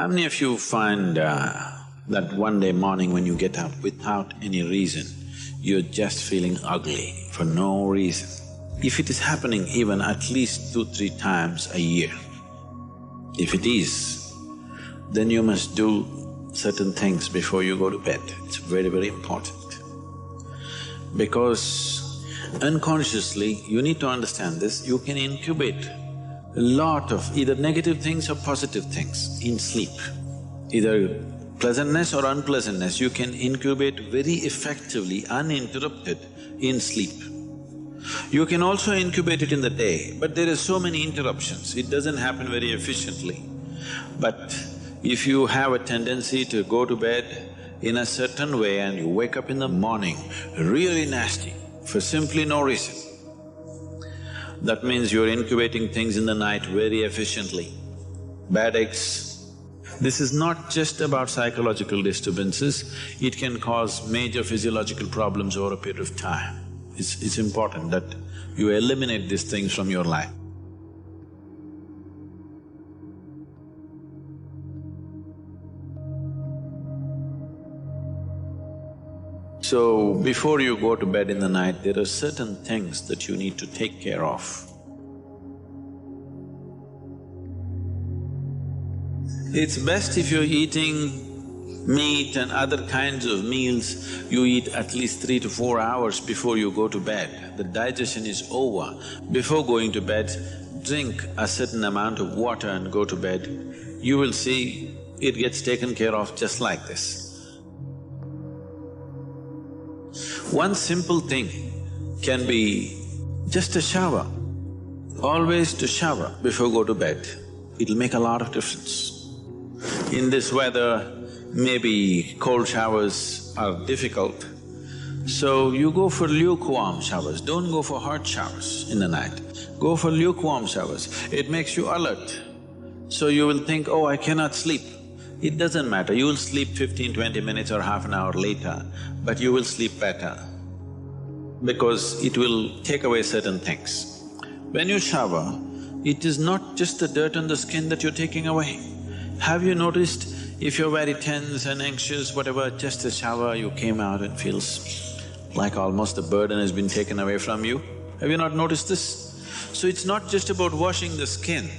How many of you find that one day morning when you get up without any reason, you're just feeling ugly for no reason? If it is happening even at least 2-3 times a year, if it is, then you must do certain things before you go to bed. It's very, very important. Because unconsciously, you need to understand this, you can incubate a lot of either negative things or positive things in sleep. Either pleasantness or unpleasantness, you can incubate very effectively, uninterrupted in sleep. You can also incubate it in the day, but there are so many interruptions, it doesn't happen very efficiently. But if you have a tendency to go to bed in a certain way and you wake up in the morning really nasty for simply no reason, that means you're incubating things in the night very efficiently. Bad eggs. This is not just about psychological disturbances, it can cause major physiological problems over a period of time. It's important that you eliminate these things from your life. So, before you go to bed in the night, there are certain things that you need to take care of. It's best if you're eating meat and other kinds of meals, you eat at least 3 to 4 hours before you go to bed. The digestion is over. Before going to bed, drink a certain amount of water and go to bed. You will see it gets taken care of just like this. One simple thing can be just a shower. Always to shower before go to bed, it'll make a lot of difference. In this weather, maybe cold showers are difficult, so you go for lukewarm showers, don't go for hot showers in the night. Go for lukewarm showers, it makes you alert. So you will think, oh, I cannot sleep. It doesn't matter, you will sleep 15-20 minutes or half an hour later, but you will sleep better because it will take away certain things. When you shower, it is not just the dirt on the skin that you're taking away. Have you noticed if you're very tense and anxious, whatever, just a shower, you came out and feels like almost the burden has been taken away from you? Have you not noticed this? So it's not just about washing the skin,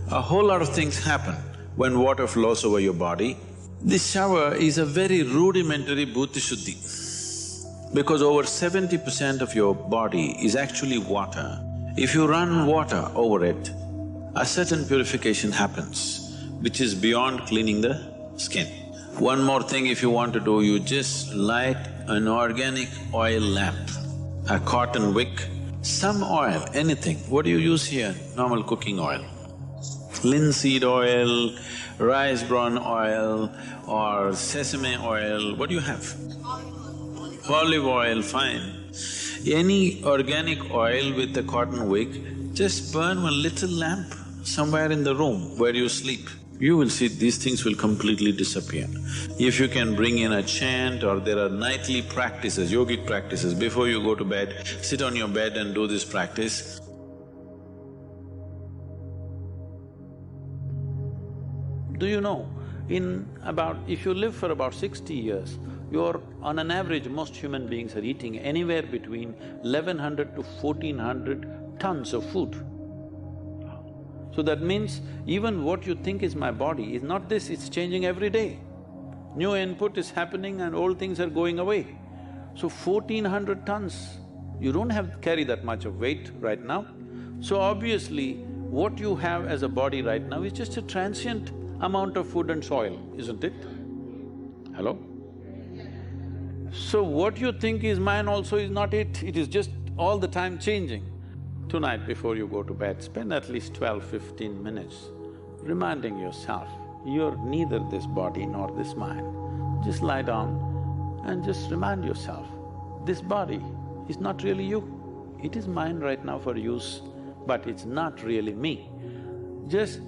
a whole lot of things happen when water flows over your body. This shower is a very rudimentary bhuti shuddhi, because over 70% of your body is actually water. If you run water over it, a certain purification happens, which is beyond cleaning the skin. One more thing if you want to do, you just light an organic oil lamp, a cotton wick, some oil, anything. What do you use here? Normal cooking oil. Linseed oil, rice bran oil or sesame oil, what do you have? Olive oil, fine. Any organic oil with a cotton wick, just burn one little lamp somewhere in the room where you sleep. You will see these things will completely disappear. If you can bring in a chant or there are nightly practices, yogic practices, before you go to bed, sit on your bed and do this practice. Do you know, if you live for about 60 years, you're… on an average, most human beings are eating anywhere between 1100 to 1400 tons of food. So that means even what you think is my body is not this, it's changing every day. New input is happening and old things are going away. So 1400 tons, you don't carry that much of weight right now. So obviously, what you have as a body right now is just a transient amount of food and soil, isn't it? Hello? So what you think is mine also is not it is just all the time changing. Tonight before you go to bed, spend at least 12-15 minutes reminding yourself, you're neither this body nor this mind. Just lie down and just remind yourself, this body is not really you. It is mine right now for use, but it's not really me. Just…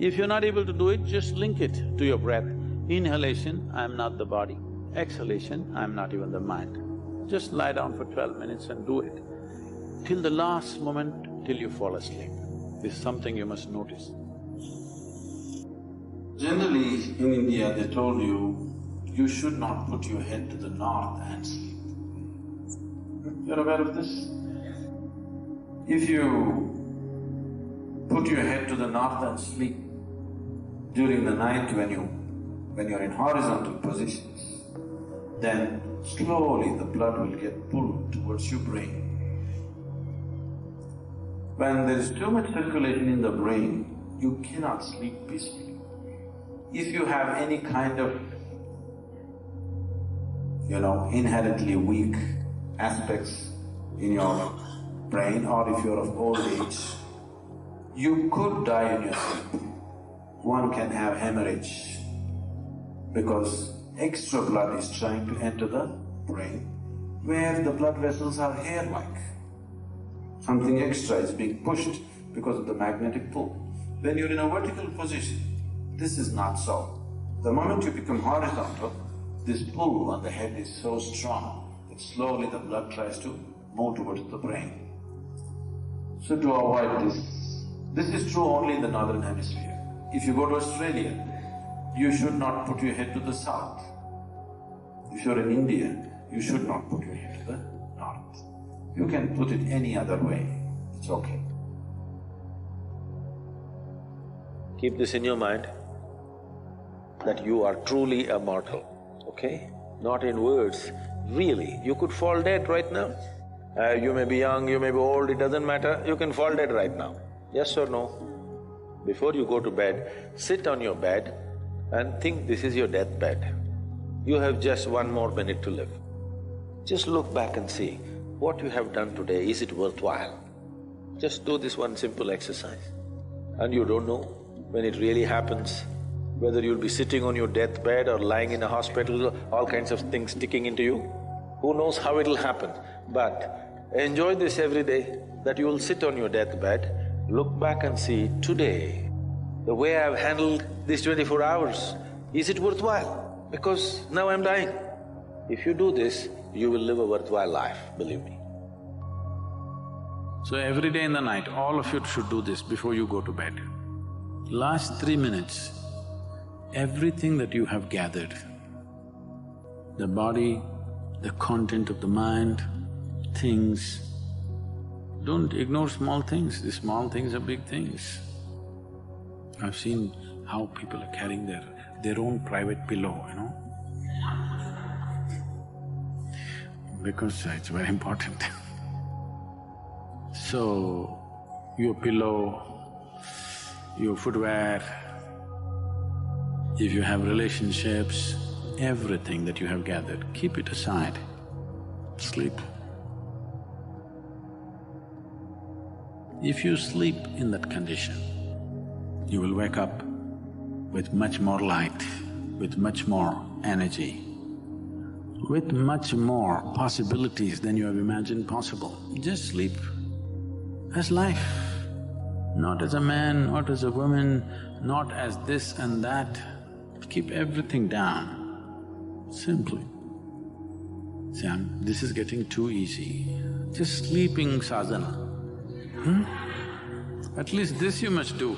if you're not able to do it, just link it to your breath. Inhalation, I'm not the body. Exhalation, I'm not even the mind. Just lie down for 12 minutes and do it, till the last moment, till you fall asleep. This is something you must notice. Generally, in India, they told you should not put your head to the north and sleep. You're aware of this? If you put your head to the north and sleep during the night when you're in horizontal positions, then slowly the blood will get pulled towards your brain. When there is too much circulation in the brain, you cannot sleep peacefully. If you have any kind of, inherently weak aspects in your brain, or if you're of old age, you could die in your sleep. One can have hemorrhage because extra blood is trying to enter the brain where the blood vessels are hair-like. Something extra is being pushed because of the magnetic pull. When you're in a vertical position, this is not so. The moment you become horizontal, this pull on the head is so strong that slowly the blood tries to move towards the brain. So to avoid this is true only in the northern hemisphere. If you go to Australia, you should not put your head to the south. If you're in India, you should not put your head to the north. You can put it any other way, it's okay. Keep this in your mind, that you are truly a mortal, okay? Not in words, really. You could fall dead right now. You may be young, you may be old, it doesn't matter, you can fall dead right now. Yes or no? Before you go to bed, sit on your bed and think this is your deathbed. You have just 1 more minute to live. Just look back and see, what you have done today, is it worthwhile? Just do this one simple exercise. And you don't know when it really happens, whether you'll be sitting on your deathbed or lying in a hospital, all kinds of things sticking into you. Who knows how it'll happen? But enjoy this every day, that you will sit on your deathbed, look back and see, today, the way I've handled these 24 hours, is it worthwhile? Because now I'm dying. If you do this, you will live a worthwhile life, believe me. So every day in the night, all of you should do this before you go to bed. Last 3 minutes, everything that you have gathered, the body, the content of the mind, things, don't ignore small things, the small things are big things. I've seen how people are carrying their own private pillow, because it's very important. So, your pillow, your footwear, if you have relationships, everything that you have gathered, keep it aside, sleep. If you sleep in that condition, you will wake up with much more light, with much more energy, with much more possibilities than you have imagined possible. Just sleep as life, not as a man, not as a woman, not as this and that. Keep everything down, simply. See, this is getting too easy. Just sleeping sadhana. At least this you must do.